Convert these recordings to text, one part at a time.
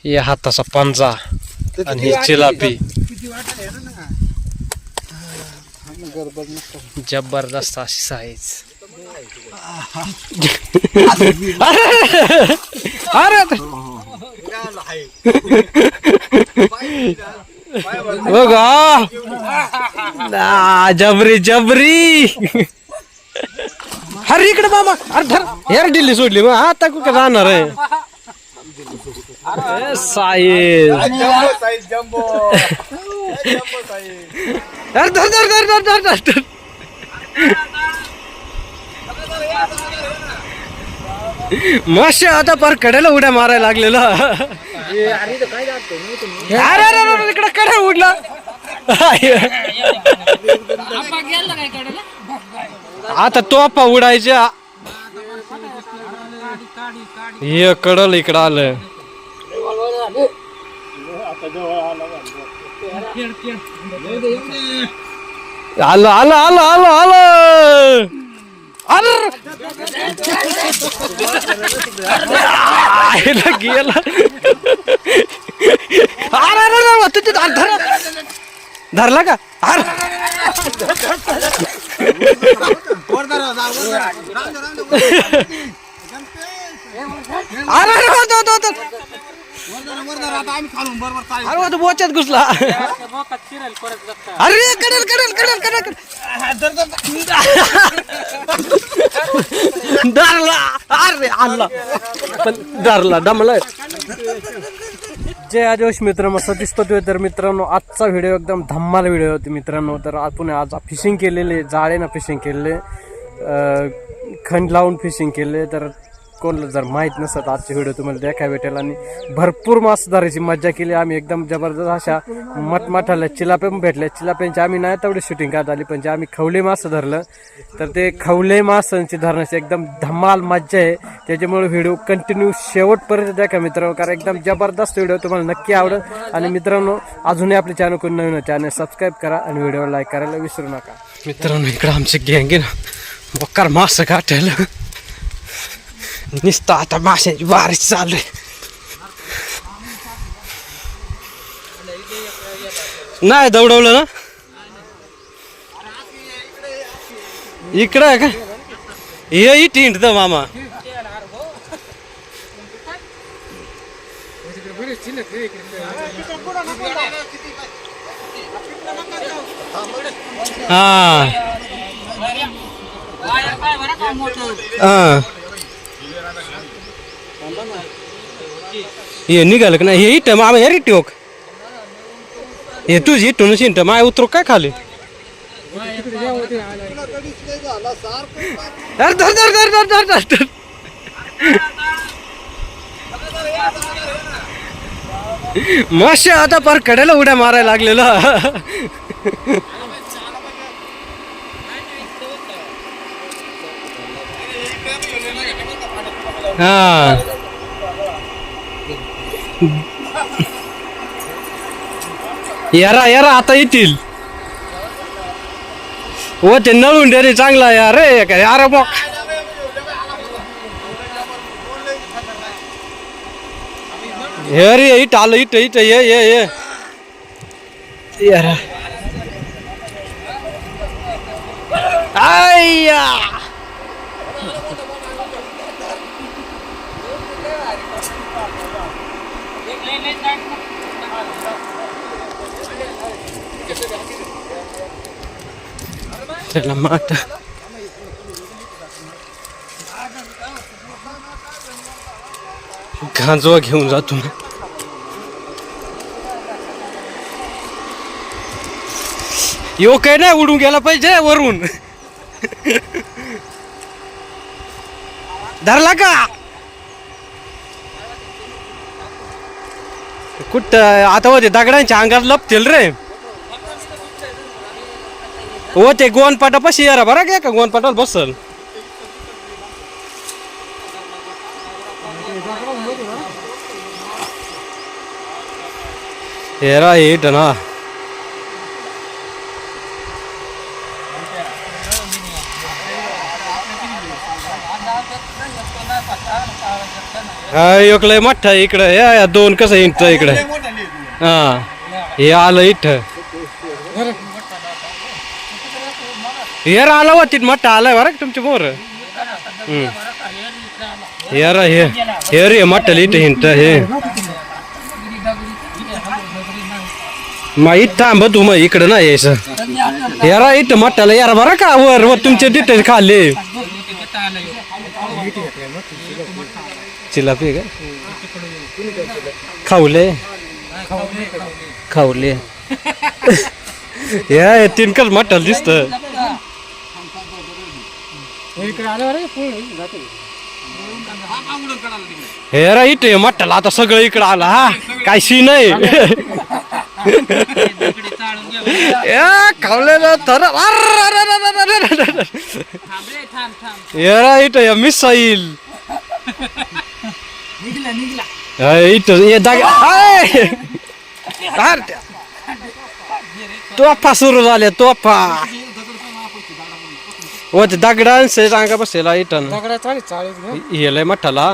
हे हाताचा पंजा आणि ही चिलापी जबरदस्त अशी साईज. अरे बघा जबरी जबरी. अरे इकडे मामा. अरे धर हेर ढिल्ली सोडली मग आता कुठे जाणार आहे. साईज धर धर धर धर धर धर धर. मस्त आता पर कडेला उड्या मारायला लागलेला. अरे इकडे कडे उडला. आता तोफा उडायच्या. हे कडल इकडं आलं. आलं आलं आलं आलं आलं. अरे गेला. अरे तुझे धरला का. अरे अरे बोच्यात घुसला. अरे कडल कडल कडल कडल धरला. अरे आणला पण धरला दमला. जय आदिवासी मित्रांनो, सतीश पतवे. तर मित्रांनो आजचा व्हिडिओ एकदम धम्माल व्हिडिओ होती मित्रांनो. तर आपण आज फिशिंग केलेले, जाळेनं फिशिंग केलेले, खंड लावून फिशिंग केले. तर कोणाला जर माहीत नसत आजचे व्हिडिओ तुम्हाला देखा भेटेल. आणि भरपूर मासे धरायची मजा केली आम्ही. एकदम जबरदस्त अशा मटमाठाल्या चिलाप्या पण भेटल्या. चिलाप्यांची आम्ही नाही तेवढी शूटिंग करत आली, पण जे आम्ही खवले मासं धरलं तर ते खवले मासांची धरण्याची एकदम धमाल मज्जा आहे. त्याच्यामुळे व्हिडिओ कंटिन्यू शेवटपर्यंत देखा मित्रांनो, कारण एकदम जबरदस्त व्हिडिओ तुम्हाला नक्की आवडेल. आणि मित्रांनो अजूनही आपले चॅनल कोण नवीन चॅनल सबस्क्राईब करा आणि व्हिडिओ लाईक करायला विसरू नका. मित्रांनो इकडं आमचे गँग आहे ना, बक्कार मासं गाठायला नुसतं आता माशांची बारीक चालू आहे. नाही दौडवलं ना इकडं आहे का. हे इट हिंडत मामा. हा हा हे निघाल का नाही. हे इट मामा हे रिटोक हे तुझी इटून शिंट माय उतरू काय खाली. धर धर धर धर धर धर धर. मस्त आता पर कडेला उड्या मारायला लागलेला. हा यारा यारा आता येतील. हो ते नळून दे रे चांगला यार रे. अरे बॉक हे रे इट आलं. इट इट ये ये ये यार. आय्या त्याला माठ गांजवा घेऊन जातो ना. यो काय नाही उडून गेला पाहिजे वरून. धरला का कुठ आता होते दगडांच्या अंगात लपतील रे. हो ते गोवनपाटापाशी यारा बरा घ्या का गोवनपाटावर बसल. हेरा हिट ना. हा एकलंय मोठा इकडं या दोन कसं इंच इकडं हा हे आलं इथं हेर आलं होती मोठा आलाय बरं का तुमची मोर हेर हे रे मोठं इथं हिंट हे मग इथं थांब तू मग इकडं नाही यायचं यारा इथं मोठ्याला यारा बरं का वर वर तुमच्या तिथे खाल्ले चिलापी का खावले खावले या तिनकच मटल दिसत हे रा इथे मटल आता सगळं इकडं आलं हा काय शी नाही खावलेलं तर इथं मिसाईल तोफा सुरू झाले तोफा व ते दगडांचे सांगा बसेला इथं हेलय मठाला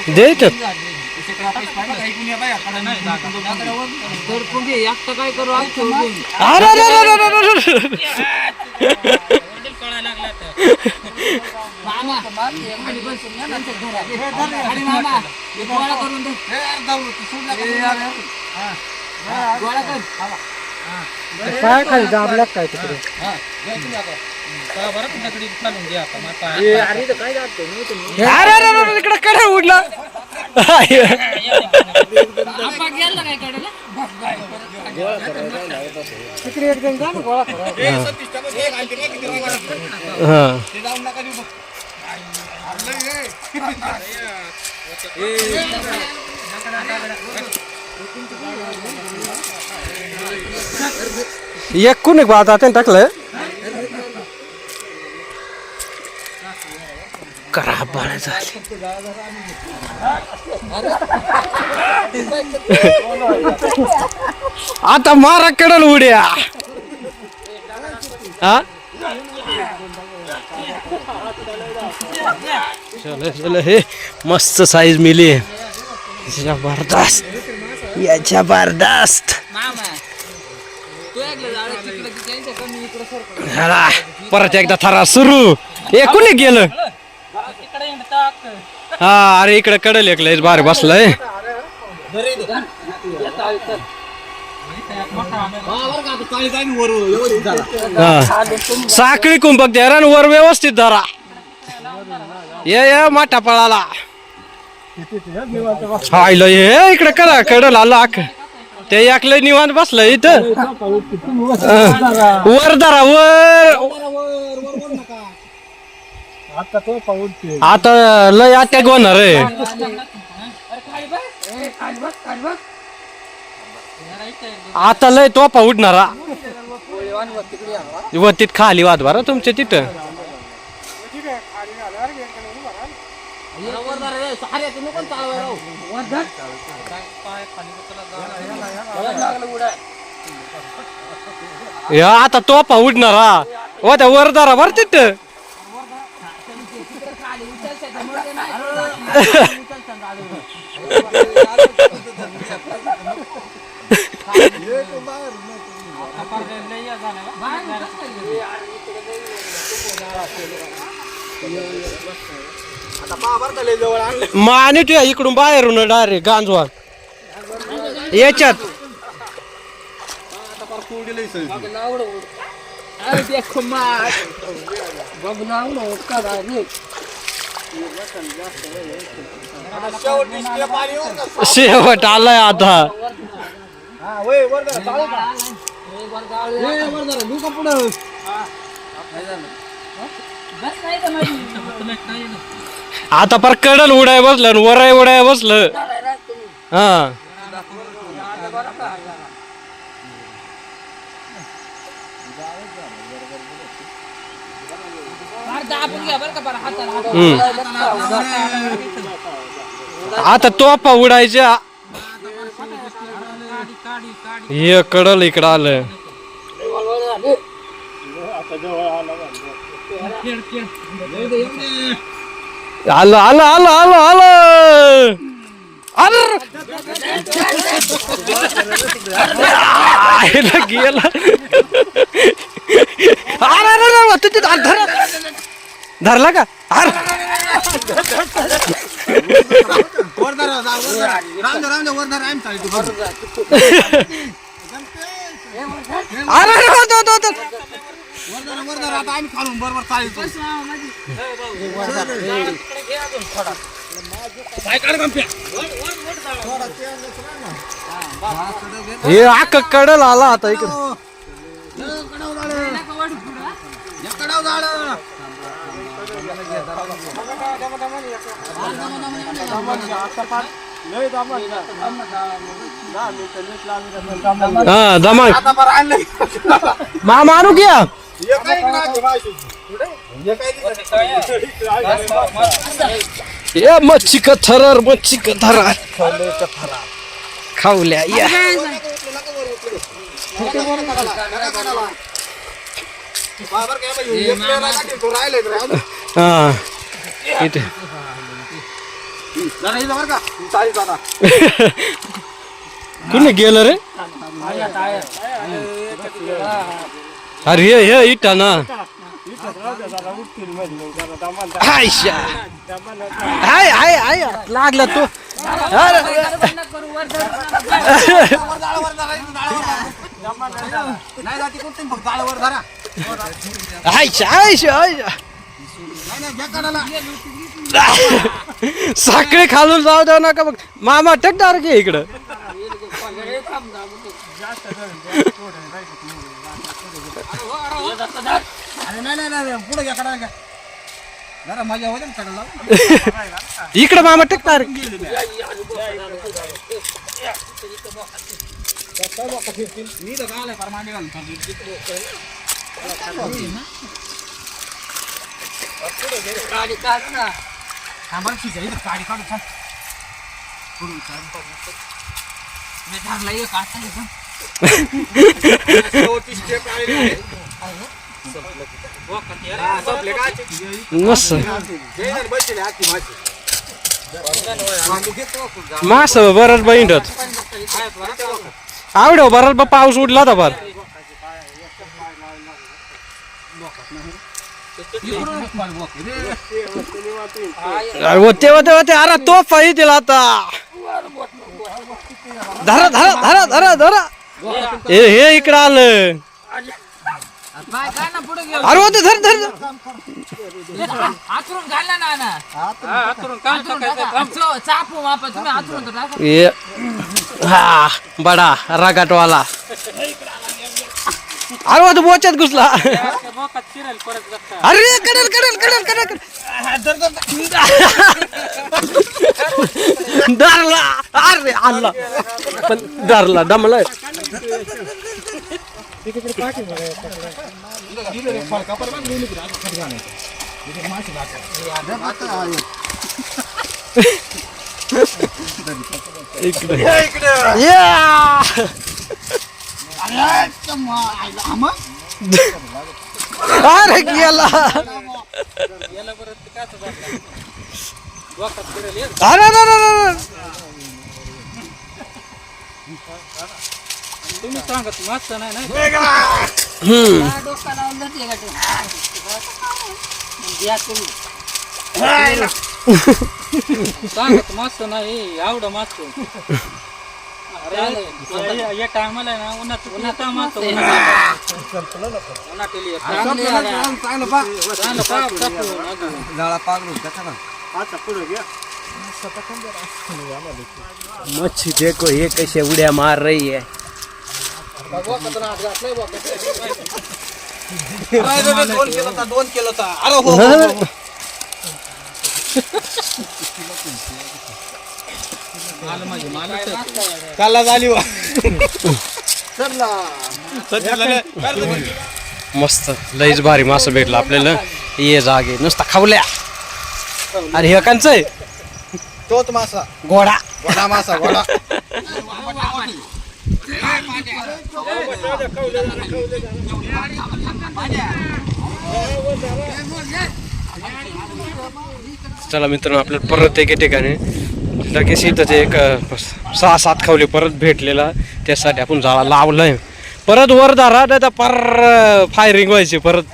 दे खाली दाबला काय तिकडे इकडे कडे उडला एक कोणी बात आता टाकलं करा बाळ झाली आता मारा कडल उड्या हा चल चल हे मस्त साईज मिली जबरदस्त या जबरदस्त परत एकदा थरा सुरू हे कुणी गेलं हा अरे इकडे कडल एकलं बाहेर बसलंय साखळी कुंपक द्या वर व्यवस्थित धरा ये माठा पळाला हायला हे इकडे करा कडल आला ते एकलं निवांत बसलं इथं वर धरा वर आता लय अटॅक होणार आहे आता लय तोफा उडणारा वतीत खाली वाद बरं तुमच्या तिथं आता तोफा उडणारा व त्या वरदारा बर तिथं माने तू इकडून बाहेरून डायरेक्ट गांजवा याच्यात शेवट आलाय आता आता पर कडल उडाय बसलं वराय उडाय बसलं हा आता तोफा उडायच्या हे कडल इकडं आलं आलं आलं आलं आलं आलं अरे गेला धरला का अरे हे आक कडल आला आता इकडे हा जमा मामा आणू घ्या मच्छी का थरार मच्छी का थरार खाऊल्या या हा इथे कुणी गेलं रे अरे हे इटा ना हाय हाय हाय लागला तो साखळी खालून जाऊ द्या नका बघ मामा टेकणार की इकडं इकडं मामा टेकणार मास बरंच बहिणत आवड बरंच पाऊस उडला होता फार होते होते होते अरे तो पाहिजे दिला आता धरा धरा धरा धरा धरा हे इकडं आलं अरे होते धर धर हा बडा रगाटवाला अरे होते बोच्यात घुसला अरे कडल कडल कडल कडल धरला अरे आला पण धरला दमला अरे गेला अरे तुम्ही सांगत मस्त नाही सांगत मस्त नाही आवड मस्त या टायमाला आहे ना उन्हात उन्हात मस्त मच्छी देखो ये कैसे उड्या मार रही है दोन किलो काला झाली मस्त लईच भारी मासा भेटला आपल्याला ये जागे नुसता खावल्या अरे हे कांच आहे तोच मासा घोडा घोडा मासा घोडा चला मित्रांनो, आपल्याला परत एके ठिकाणी लगेच इथं एक 6-7 खवले परत भेटलेला, त्यासाठी आपण जाळा लावलाय. परत वर धरा नाही तर फायरिंग व्हायची परत.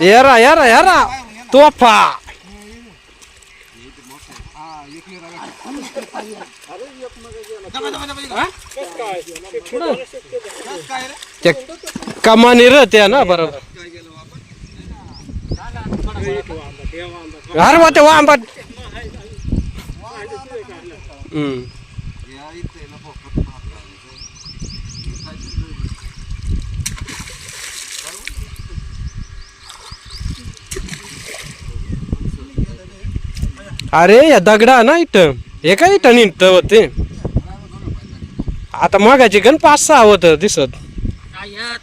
यारा यारा यारा तोफा. कमानी रहते ना बरोबर. अरे वा ते आंबट. अरे या दगडा ना इथं हे काय इथं निघत होते. आता मागायची गण 5-6 होत दिसत,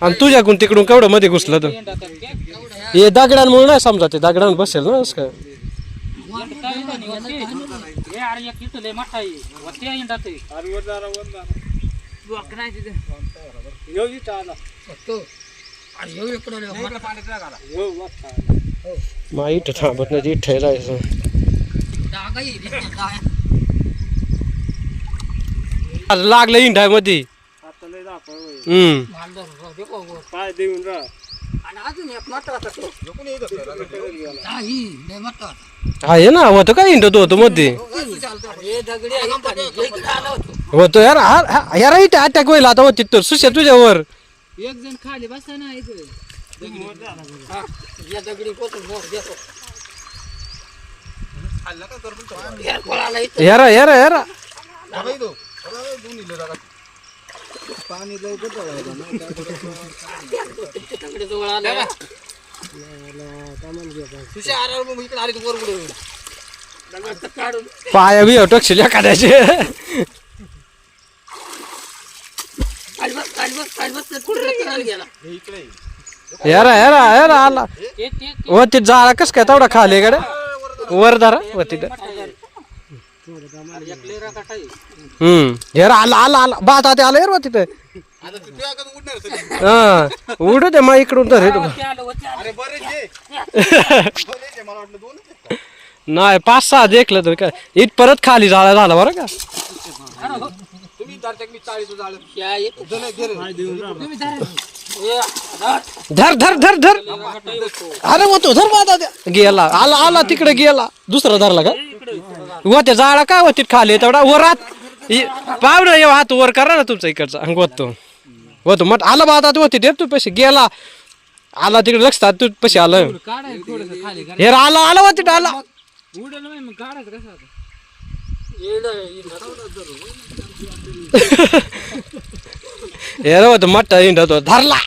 आणि तुझ्याकडून तिकडून केवढं मध्ये घुसलं तर हे दगडांमुळे नाही समजा. ते दगडांवर बसेल ना असं काय. मग इथं थांबत नाही, इथं जायचं. लागलं इंढाय मध्ये. आहे ना, होतं काय इंडत होतो मध्ये होतो यार. यार इथे अटॅक होईल आता होती तर सुशा तुझ्यावर. एक जण खाली बसा ना यारा यारा यारा. पाया बी टकशील एखाद्याचे. यारा यारा यारा आला. व ते जाळा कस काय तेवढा खाली गाड्या वर धरा व तिथं. यार आला आला आला बात आते आला यार व तिथं. हा उडू दे मग इकडून तर नाही 5-6 देखलं तर काय. इथ परत खाली जाळा झाला बरं का. धर धर धर धर. अरे होतो धर बाधा गेला. आला आला तिकडे गेला. दुसरा धरला का व त्या जाळा काय होती खाली तेवढा वरात पावडं येऊ हात वर करा ना तुमचा इकडचा अंग होतो होतो मग आला बाधा होती ते तू पैसे गेला. आला तिकडे लक्षात तू पैसे आलं हे आला आला होती आला. हेर होत मट्टा इंडत धरला.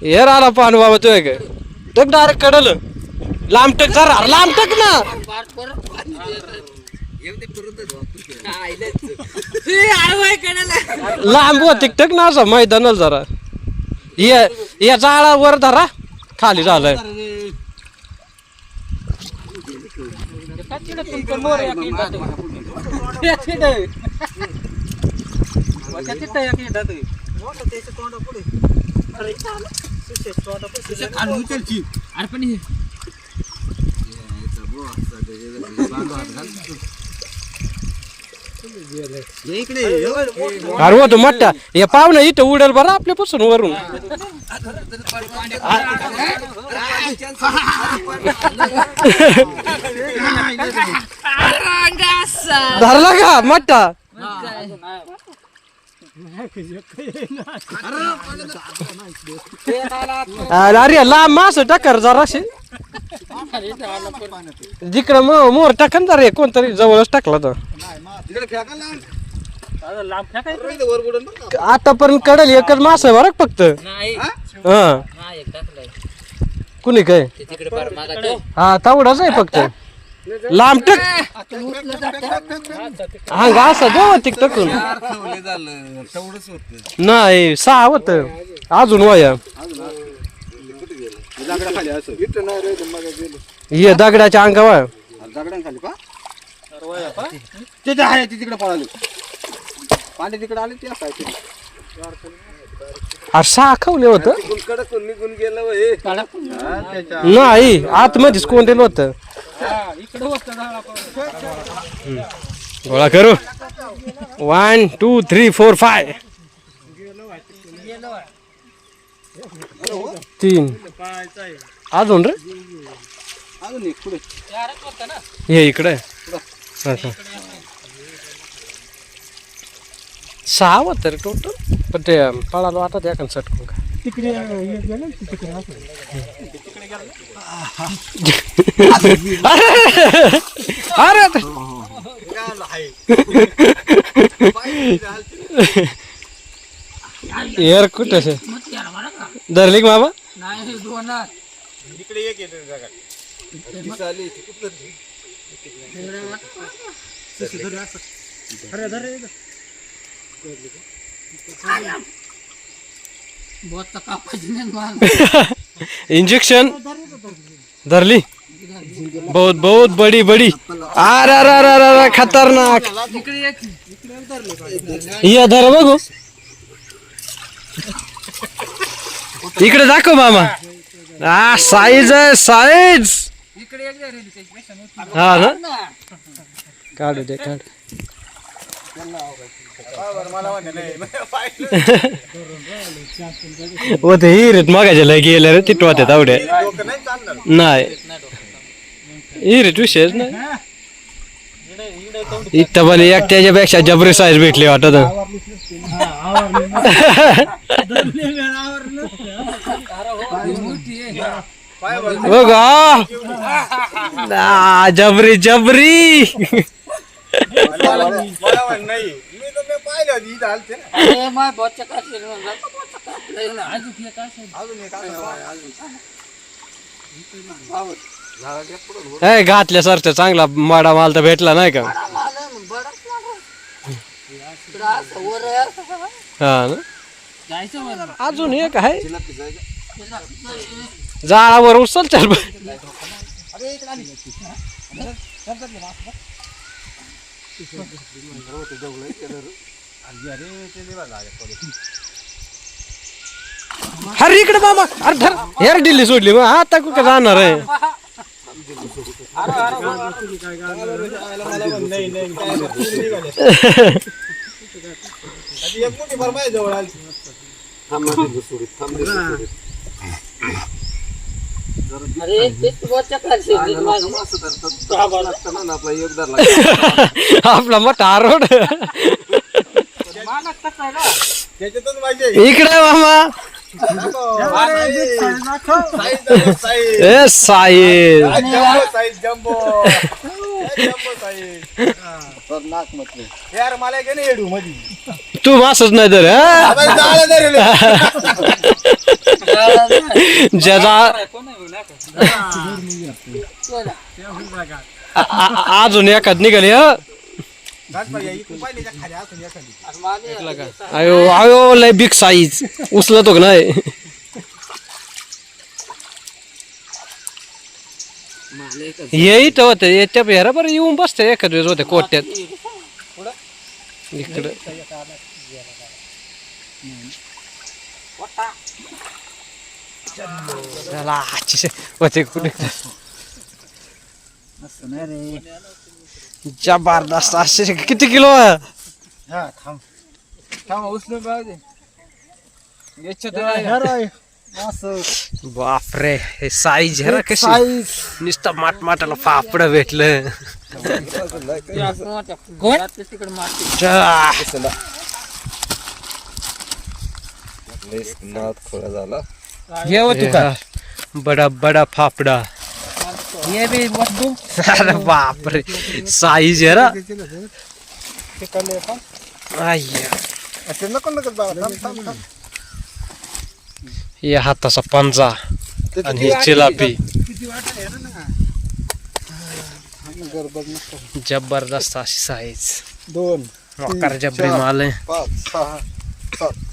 हेर आला पान बाबा तू टक डायरेक्ट कडल लांबटक जरा लांबटक ना. लांब हो तिकटक ना असं मैदानाला जरा. या जाळा वर धरा खाली झालंय. अरे होतो मट्टा हे पाहुणा इथं उडेल बरं आपल्यापासून वरून. धरला का मट्टा. अरे लांब मास टक्कर जराशी जिकडं मोर टाकन तर रे कोणतरी जवळच टाकला तर आतापर्यंत कडल एकच मास आहे बरं फक्त. हा कुणी काय हा तेवढाच आहे फक्त. लांब टक हा घास देव तिकटकून नाही 6 होत अजून वया. ये दगडाच्या अंगावर दगडांखाली पा तिथे आहे तिकडे पळाले पाणी तिकडे आले ते अरे साखवले होतं कडकून निघून गेलं हे. नाही आतमध्येच कोण दिलं होतं इकडे होतं झाडापासून. गोळा करू 1 2 3 4 5 3 अजून रे अजून एक पुढे चारच होतं ना. हे इकडे अच्छा 6 होतं रे टोटल पण ते पळालो आता द्या का सटकून का अरे अरे यार कुठे धरली का मामा नाही दोनात. इकडे एक येते जागा बोटं कापायची नाही मला. इंजेक्शन धरली बहुत बहुत बड़ी बड़ी अरे अरे अरे अरे खतरनाक इकडे ये की. ये धर बघू इकडे दाखव मामा साईज आहे साईज इकडे एक जरी त्याच्यापेक्षा मोठी. हा ना काढू दे काढ हो ते हिरीत मगाच्या लय गेले रे तिटवा ते तावडे नाही हिरीत विषयच नाही इथं पण एक त्याच्यापेक्षा जबरी साईज भेटली वाटत मोठी आहे. बघा जबरी जबरी अरे माय बोटं कापलेलं म्हणलं. बोटं कापलेलं ना. अजून एक असेल. ए घातल्यासारखं चांगला माडा माल तर भेटला नाही का हा ना जायचं वर. अजून एक आहे जाळावर उचल चल अरे इकडे मामा अरे धर हेर दिल्ली सोडली मग आता कुठे जाणार आहे अरे तेच बोटं कापलेलं माझं. आपला मोठा आरोड मानत कसं आहे ना. त्याच्यातच पाहिजे इकडे मामा ए साईज जम्बो साईज नाक म्हटलं यार मला काय नाही येडू मधी तू मासच नाही तर ज्याचा अजून एखाद निघाली अयो अयो लय बिग साईज उचलतो का नाही येई तर होते येत्या पेरा बरं येऊन बसते एखाद वेळेस होते कोट्यात इकडं होते कुठे जबरदस्त असे किती किलो बापरे हे साईज आहे कशी नुसतं माटमाटाला पापड भेटलं तिकडे मारते. बडा बडा फाफडा ये बी वस्तू. अरे बापरे साईज आहे रा हे हाताचा पंजा आणि ही चिलापी जबरदस्त अशी साईज दोन मकर जबरी माल आहे 5 6 7